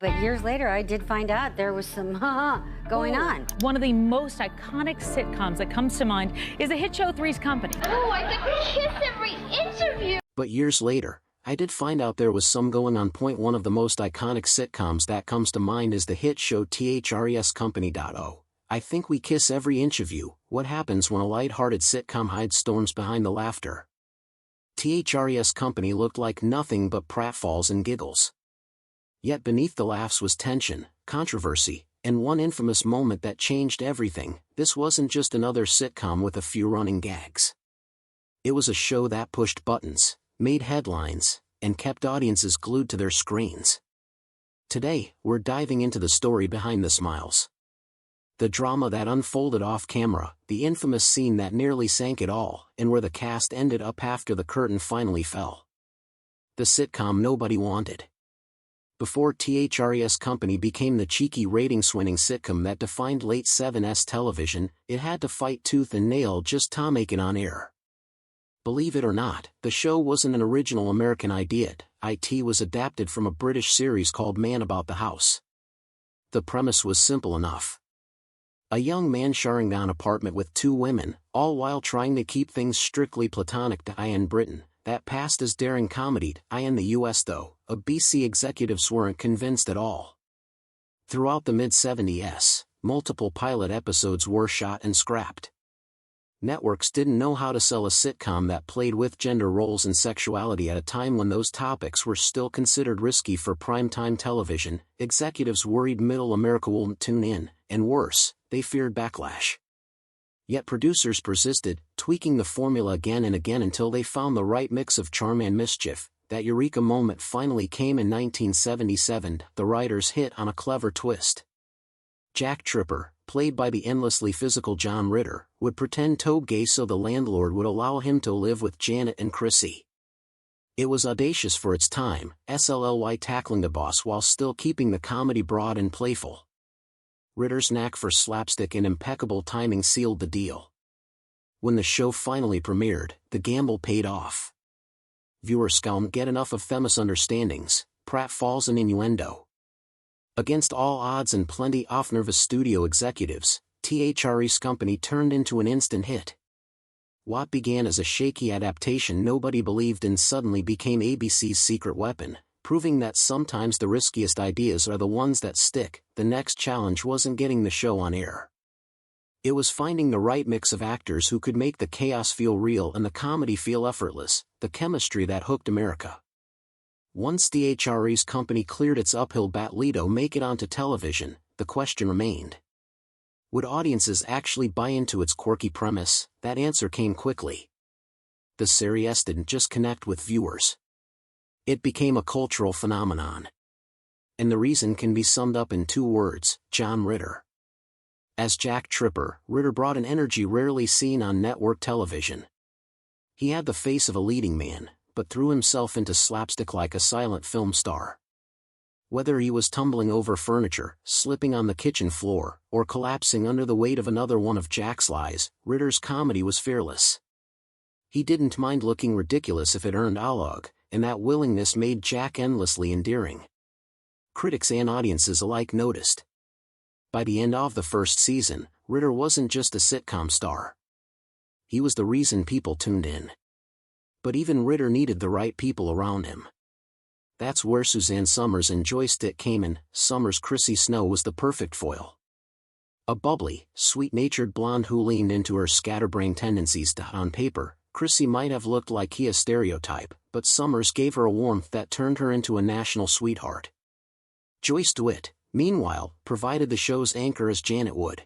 But years later, I did find out there was some going on. One of the most iconic sitcoms that comes to mind is a hit show Three's Company. Oh, I could kiss every interview. But years later, I did find out there was some going on. One of the most iconic sitcoms that comes to mind is the hit show Three's Company. I think we kiss every inch of you. What happens when a light-hearted sitcom hides storms behind the laughter? Three's Company looked like nothing but pratfalls and giggles. Yet beneath the laughs was tension, controversy, and one infamous moment that changed everything. This wasn't just another sitcom with a few running gags. It was a show that pushed buttons, made headlines, and kept audiences glued to their screens. Today, we're diving into the story behind the smiles. The drama that unfolded off camera, the infamous scene that nearly sank it all, and where the cast ended up after the curtain finally fell. The sitcom nobody wanted. Before Three's Company became the cheeky ratings-winning sitcom that defined late 7's television, it had to fight tooth and nail just to make it on air. Believe it or not, the show wasn't an original American idea. It was adapted from a British series called Man About the House. The premise was simple enough. A young man sharing an apartment with two women, all while trying to keep things strictly platonic. In Britain, that passed as daring comedy. In the US though, BBC executives weren't convinced at all. Throughout the mid-70s, multiple pilot episodes were shot and scrapped. Networks didn't know how to sell a sitcom that played with gender roles and sexuality at a time when those topics were still considered risky for primetime television. Executives worried middle America wouldn't tune in, and worse, they feared backlash. Yet producers persisted, tweaking the formula again and again until they found the right mix of charm and mischief. That eureka moment finally came in 1977, the writers hit on a clever twist. Jack Tripper, played by the endlessly physical John Ritter, would pretend to be gay so the landlord would allow him to live with Janet and Chrissy. It was audacious for its time, sly tackling the boss while still keeping the comedy broad and playful. Ritter's knack for slapstick and impeccable timing sealed the deal. When the show finally premiered, the gamble paid off. Viewers couldn't get enough of the misunderstandings, pratfalls and innuendo. Against all odds and plenty of nervous studio executives, Three's Company turned into an instant hit. What began as a shaky adaptation nobody believed in suddenly became ABC's secret weapon, proving that sometimes the riskiest ideas are the ones that stick. The next challenge wasn't getting the show on air. It was finding the right mix of actors who could make the chaos feel real and the comedy feel effortless, the chemistry that hooked America. Once Three's Company cleared its uphill battle to make it onto television, the question remained. Would audiences actually buy into its quirky premise? That answer came quickly. The series didn't just connect with viewers. It became a cultural phenomenon. And the reason can be summed up in two words: John Ritter. As Jack Tripper, Ritter brought an energy rarely seen on network television. He had the face of a leading man, but threw himself into slapstick like a silent film star. Whether he was tumbling over furniture, slipping on the kitchen floor, or collapsing under the weight of another one of Jack's lies, Ritter's comedy was fearless. He didn't mind looking ridiculous if it earned dialogue, and that willingness made Jack endlessly endearing. Critics and audiences alike noticed. By the end of the first season, Ritter wasn't just a sitcom star. He was the reason people tuned in. But even Ritter needed the right people around him. That's where Suzanne Summers and Joystick came in. Summers' Chrissy Snow was the perfect foil. A bubbly, sweet-natured blonde who leaned into her scatterbrained tendencies. On paper, Chrissy might have looked like a stereotype, but Summers gave her a warmth that turned her into a national sweetheart. Joyce DeWitt, meanwhile, provided the show's anchor as Janet would.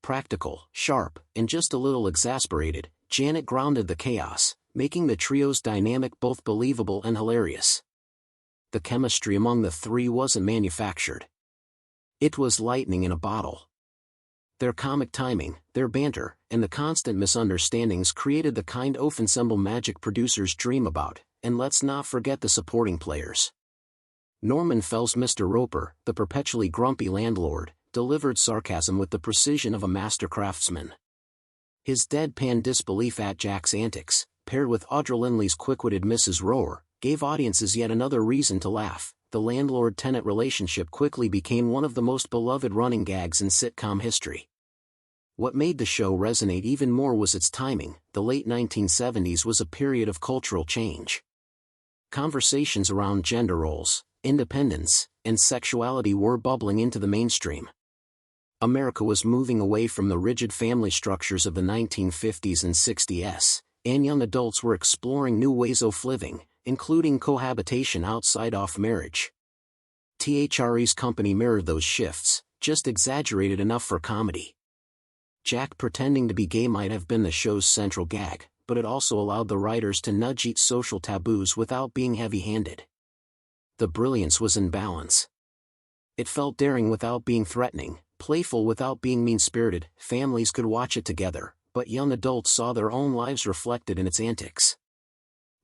Practical, sharp, and just a little exasperated, Janet grounded the chaos, making the trio's dynamic both believable and hilarious. The chemistry among the three wasn't manufactured. It was lightning in a bottle. Their comic timing, their banter, and the constant misunderstandings created the kind of ensemble magic producers dream about, and let's not forget the supporting players. Norman Fell's Mr. Roper, the perpetually grumpy landlord, delivered sarcasm with the precision of a master craftsman. His deadpan disbelief at Jack's antics, paired with Audra Lindley's quick-witted Mrs. Rower, gave audiences yet another reason to laugh. the landlord-tenant relationship quickly became one of the most beloved running gags in sitcom history. What made the show resonate even more was its timing. The late 1970s was a period of cultural change. Conversations around gender roles, independence, and sexuality were bubbling into the mainstream. America was moving away from the rigid family structures of the 1950s and 60s, and young adults were exploring new ways of living, including cohabitation outside of marriage. THRE's company mirrored those shifts, just exaggerated enough for comedy. Jack pretending to be gay might have been the show's central gag, but it also allowed the writers to nudge each social taboos without being heavy-handed. The brilliance was in balance. It felt daring without being threatening, playful without being mean-spirited. Families could watch it together, but young adults saw their own lives reflected in its antics.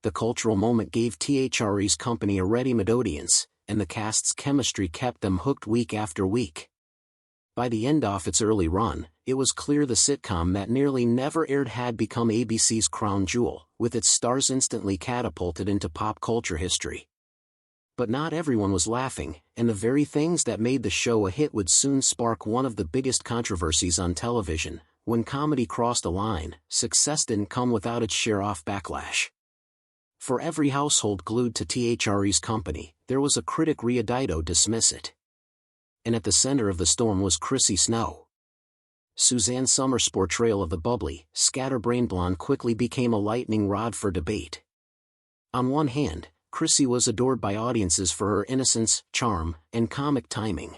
The cultural moment gave THRE's company a ready-made audience, and the cast's chemistry kept them hooked week after week. By the end of its early run, it was clear the sitcom that nearly never aired had become ABC's crown jewel, with its stars instantly catapulted into pop culture history. But not everyone was laughing, and the very things that made the show a hit would soon spark one of the biggest controversies on television. When comedy crossed a line, success didn't come without its share of backlash. For every household glued to THRE's company, there was a critic ready to dismiss it. And at the center of the storm was Chrissy Snow. Suzanne Summers' portrayal of the bubbly, scatterbrained blonde quickly became a lightning rod for debate. On one hand, Chrissy was adored by audiences for her innocence, charm, and comic timing.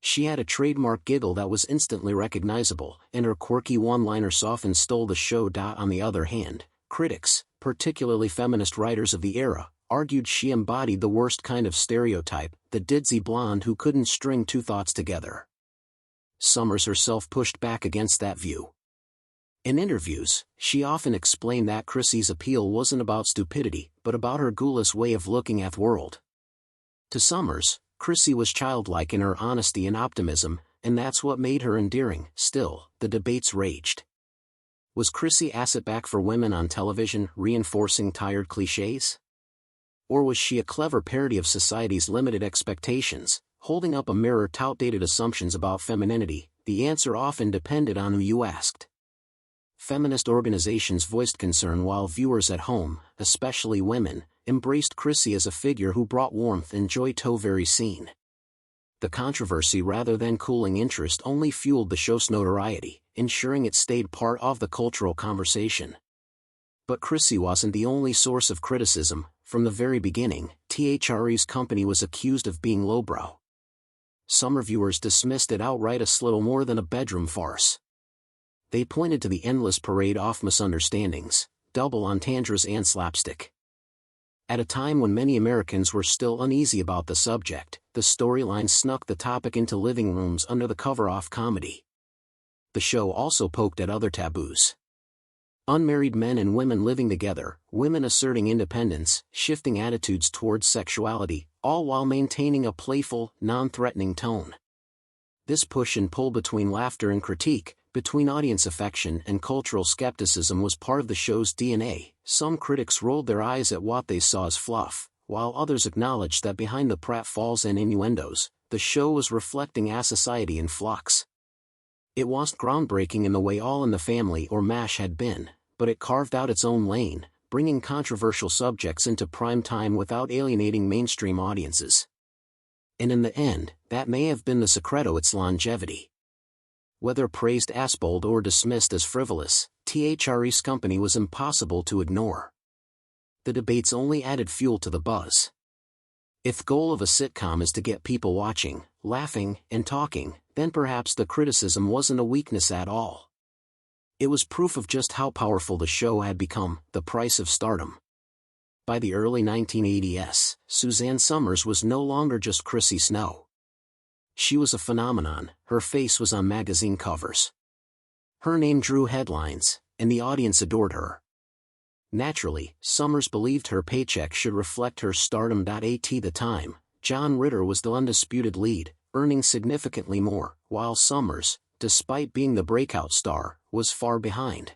She had a trademark giggle that was instantly recognizable, and her quirky one-liners often stole the show. On the other hand, critics, particularly feminist writers of the era, argued she embodied the worst kind of stereotype, the ditzy blonde who couldn't string two thoughts together. Summers herself pushed back against that view. In interviews, she often explained that Chrissy's appeal wasn't about stupidity, but about her ghoulish way of looking at the world. To Summers, Chrissy was childlike in her honesty and optimism, and that's what made her endearing. Still, the debates raged. Was Chrissy asset back for women on television, reinforcing tired cliches? Or was she a clever parody of society's limited expectations, holding up a mirror to outdated assumptions about femininity? The answer often depended on who you asked. Feminist organizations voiced concern while viewers at home, especially women, embraced Chrissy as a figure who brought warmth and joy to every scene. The controversy rather than cooling interest only fueled the show's notoriety, ensuring it stayed part of the cultural conversation. But Chrissy wasn't the only source of criticism. From the very beginning, THRE's company was accused of being lowbrow. Some reviewers dismissed it outright as little more than a bedroom farce. They pointed to the endless parade of misunderstandings, double entendres and slapstick. At a time when many Americans were still uneasy about the subject, the storyline snuck the topic into living rooms under the cover of comedy. The show also poked at other taboos. Unmarried men and women living together, women asserting independence, shifting attitudes towards sexuality, all while maintaining a playful, non-threatening tone. This push and pull between laughter and critique, between audience affection and cultural skepticism was part of the show's DNA. Some critics rolled their eyes at what they saw as fluff, while others acknowledged that behind the pratfalls and innuendos, the show was reflecting a society in flux. It wasn't groundbreaking in the way All in the Family or MASH had been, but it carved out its own lane, bringing controversial subjects into prime time without alienating mainstream audiences. And in the end, that may have been the secret of its longevity. Whether praised as bold or dismissed as frivolous, THRE's company was impossible to ignore. The debates only added fuel to the buzz. If the goal of a sitcom is to get people watching, laughing, and talking, then perhaps the criticism wasn't a weakness at all. It was proof of just how powerful the show had become, the price of stardom. By the early 1980s, Suzanne Summers was no longer just Chrissy Snow. She was a phenomenon. Her face was on magazine covers. Her name drew headlines, and the audience adored her. Naturally, Summers believed her paycheck should reflect her stardom. At the time, John Ritter was the undisputed lead, earning significantly more, while Summers, despite being the breakout star, was far behind.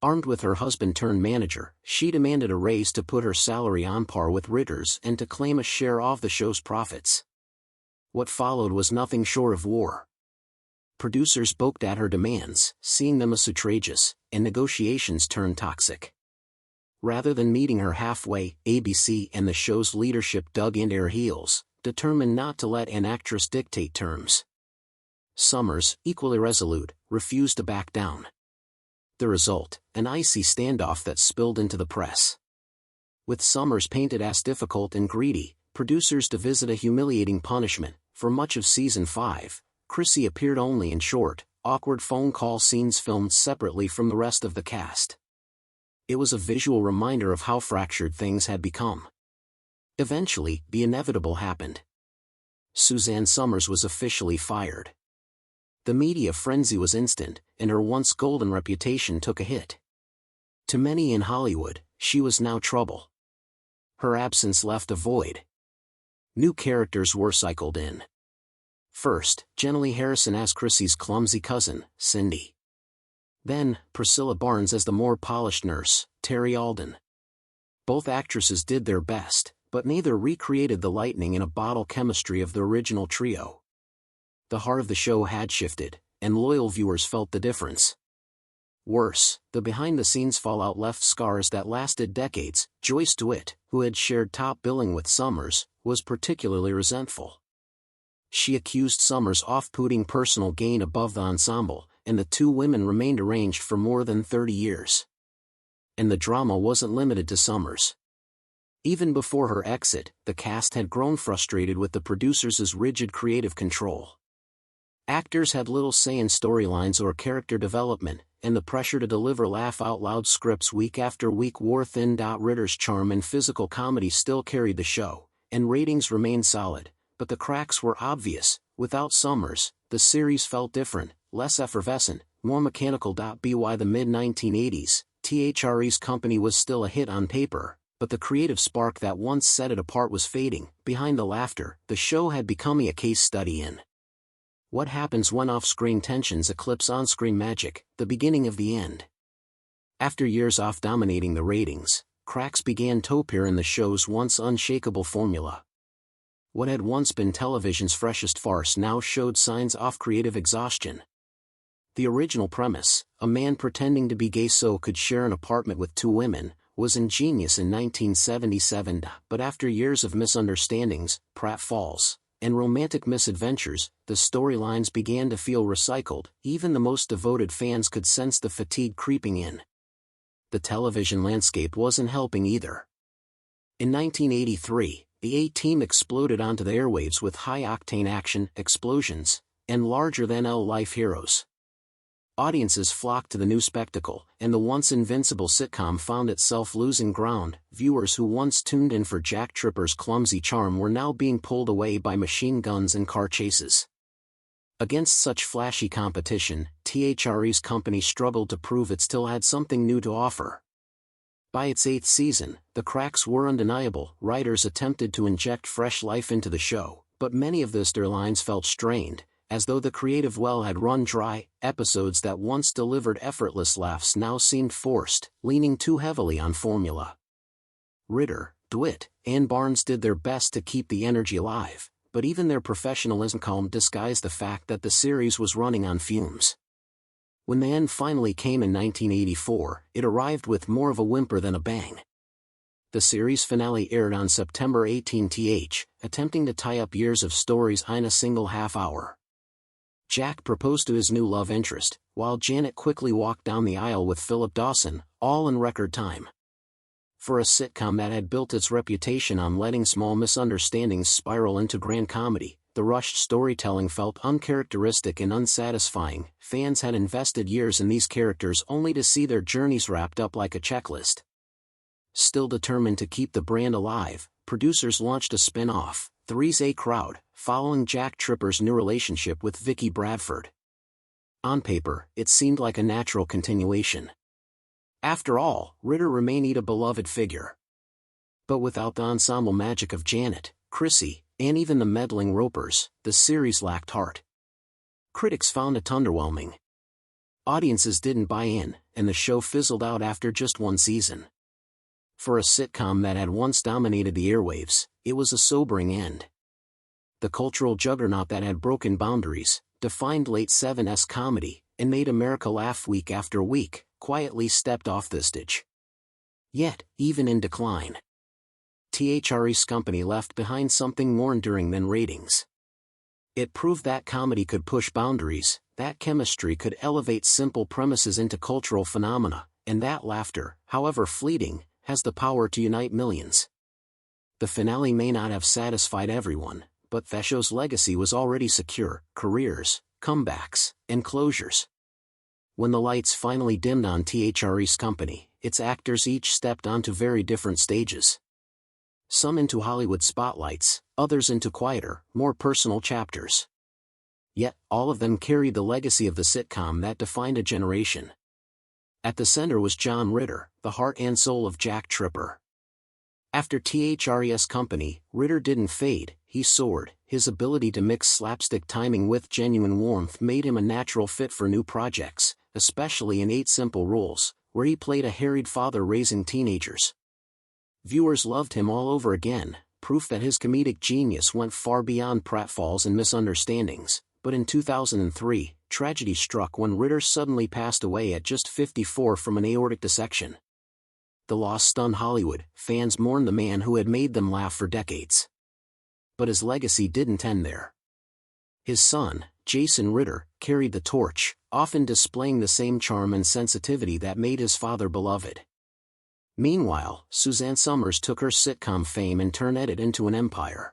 Armed with her husband-turned-manager, she demanded a raise to put her salary on par with Ritter's and to claim a share of the show's profits. What followed was nothing short of war. Producers balked at her demands, seeing them as outrageous, and negotiations turned toxic. Rather than meeting her halfway, ABC and the show's leadership dug in their heels, determined not to let an actress dictate terms. Summers, equally resolute, refused to back down. The result, an icy standoff that spilled into the press. With Summers painted as difficult and greedy, producers to visit a humiliating punishment. For much of season 5, Chrissy appeared only in short, awkward phone call scenes filmed separately from the rest of the cast. It was a visual reminder of how fractured things had become. Eventually, the inevitable happened. Suzanne Summers was officially fired. The media frenzy was instant, and her once golden reputation took a hit. To many in Hollywood, she was now trouble. Her absence left a void. New characters were cycled in. First, Jenny Harrison as Chrissy's clumsy cousin, Cindy. Then, Priscilla Barnes as the more polished nurse, Terry Alden. Both actresses did their best, but neither recreated the lightning-in-a-bottle chemistry of the original trio. The heart of the show had shifted, and loyal viewers felt the difference. Worse, the behind-the-scenes fallout left scars that lasted decades. Joyce DeWitt, who had shared top billing with Summers, was particularly resentful. She accused Summers of putting personal gain above the ensemble, and the two women remained estranged for more than 30 years. And the drama wasn't limited to Summers. Even before her exit, the cast had grown frustrated with the producers' rigid creative control. Actors had little say in storylines or character development, and the pressure to deliver laugh-out-loud scripts week after week wore thin. Ritter's charm and physical comedy still carried the show, and ratings remained solid, but the cracks were obvious. Without Summers, the series felt different, less effervescent, more mechanical. By the mid-1980s, Three's Company was still a hit on paper, but the creative spark that once set it apart was fading. Behind the laughter, the show had become a case study in what happens when off-screen tensions eclipse on-screen magic, the beginning of the end. After years off dominating the ratings, cracks began to appear in the show's once unshakable formula. What had once been television's freshest farce now showed signs of creative exhaustion. The original premise, a man pretending to be gay so could share an apartment with two women, was ingenious in 1977, but after years of misunderstandings, pratfalls, and romantic misadventures, the storylines began to feel recycled. Even the most devoted fans could sense the fatigue creeping in. The television landscape wasn't helping either. In 1983, the A-Team exploded onto the airwaves with high-octane action, explosions, and larger-than-life heroes. Audiences flocked to the new spectacle, and the once invincible sitcom found itself losing ground. Viewers who once tuned in for Jack Tripper's clumsy charm were now being pulled away by machine guns and car chases. Against such flashy competition, Three's Company struggled to prove it still had something new to offer. By its 8th season, the cracks were undeniable. Writers attempted to inject fresh life into the show, but many of the storylines felt strained, as though the creative well had run dry. Episodes that once delivered effortless laughs now seemed forced, leaning too heavily on formula. Ritter, DeWitt, and Barnes did their best to keep the energy alive, but even their professionalism disguised the fact that the series was running on fumes. When the end finally came in 1984, it arrived with more of a whimper than a bang. The series finale aired on September 18, attempting to tie up years of stories in a single half hour. Jack proposed to his new love interest, while Janet quickly walked down the aisle with Philip Dawson, all in record time. For a sitcom that had built its reputation on letting small misunderstandings spiral into grand comedy, the rushed storytelling felt uncharacteristic and unsatisfying. Fans had invested years in these characters only to see their journeys wrapped up like a checklist. Still determined to keep the brand alive, producers launched a spin-off, Three's A Crowd, following Jack Tripper's new relationship with Vicky Bradford. On paper, it seemed like a natural continuation. After all, Ritter remained a beloved figure. But without the ensemble magic of Janet, Chrissy, and even the meddling Ropers, the series lacked heart. Critics found it underwhelming. Audiences didn't buy in, and the show fizzled out after just one season. For a sitcom that had once dominated the airwaves, it was a sobering end. The cultural juggernaut that had broken boundaries, defined late 70s comedy, and made America laugh week after week, quietly stepped off the stage. Yet, even in decline, THRE's company left behind something more enduring than ratings. It proved that comedy could push boundaries, that chemistry could elevate simple premises into cultural phenomena, and that laughter, however fleeting, has the power to unite millions. The finale may not have satisfied everyone, but the show's legacy was already secure: careers, comebacks, and closures. When the lights finally dimmed on THRE's company, its actors each stepped onto very different stages. Some into Hollywood spotlights, others into quieter, more personal chapters. Yet, all of them carried the legacy of the sitcom that defined a generation. At the center was John Ritter, the heart and soul of Jack Tripper. After THRE's company, Ritter didn't fade, he soared. His ability to mix slapstick timing with genuine warmth made him a natural fit for new projects, especially in 8 Simple Rules, where he played a harried father raising teenagers. Viewers loved him all over again, proof that his comedic genius went far beyond pratfalls and misunderstandings. But in 2003, tragedy struck when Ritter suddenly passed away at just 54 from an aortic dissection. The loss stunned Hollywood. Fans mourned the man who had made them laugh for decades. But his legacy didn't end there. His son, Jason Ritter, carried the torch, often displaying the same charm and sensitivity that made his father beloved. Meanwhile, Suzanne took her sitcom fame and turned it into an empire.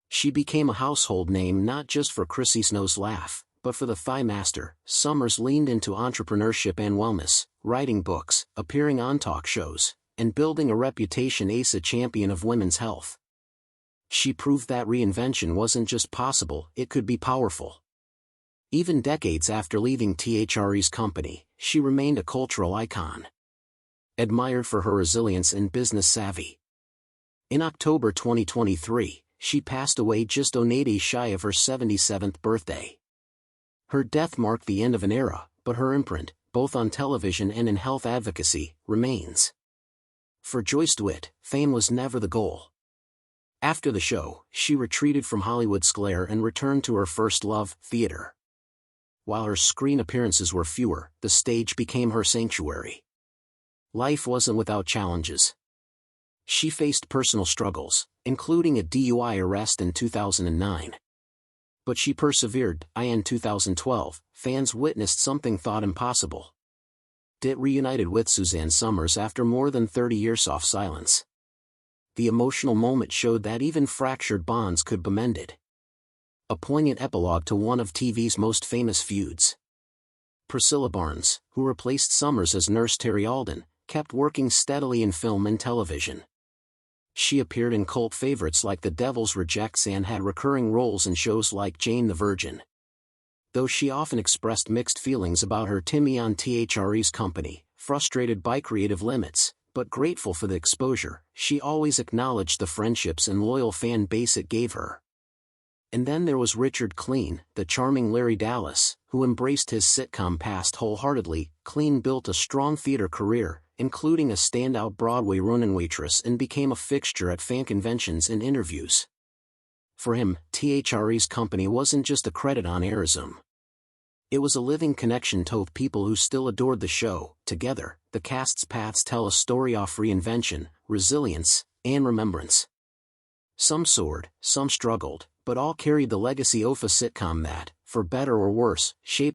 She became a household name not just for Chrissy Snow's laugh, but for the Thigh Master. Summers leaned into entrepreneurship and wellness, writing books, appearing on talk shows, and building a reputation as a champion of women's health. She proved that reinvention wasn't just possible, it could be powerful. Even decades after leaving THRE's company, she remained a cultural icon, admired for her resilience and business savvy. In October 2023, she passed away just 8 days shy of her 77th birthday. Her death marked the end of an era, but her imprint, both on television and in health advocacy, remains. For Joyce DeWitt, fame was never the goal. After the show, she retreated from Hollywood's glare and returned to her first love, theater. While her screen appearances were fewer, the stage became her sanctuary. Life wasn't without challenges. She faced personal struggles, including a DUI arrest in 2009. But she persevered. In 2012, fans witnessed something thought impossible. DeWitt reunited with Suzanne Somers after more than 30 years of silence. The emotional moment showed that even fractured bonds could be mended. A poignant epilogue to one of TV's most famous feuds. Priscilla Barnes, who replaced Somers as Nurse Terry Alden, kept working steadily in film and television. She appeared in cult favorites like The Devil's Rejects and had recurring roles in shows like Jane the Virgin. Though she often expressed mixed feelings about her time on THRE's company, frustrated by creative limits, but grateful for the exposure, she always acknowledged the friendships and loyal fan base it gave her. And then there was Richard Clean, the charming Larry Dallas, who embraced his sitcom past wholeheartedly. Clean built a strong theater career, including a standout Broadway run-in waitress, and became a fixture at fan conventions and interviews. For him, THRE's company wasn't just a credit on airism. It was a living connection to people who still adored the show. Together, the cast's paths tell a story of reinvention, resilience, and remembrance. Some soared, some struggled, but all carried the legacy of a sitcom that, for better or worse, shaped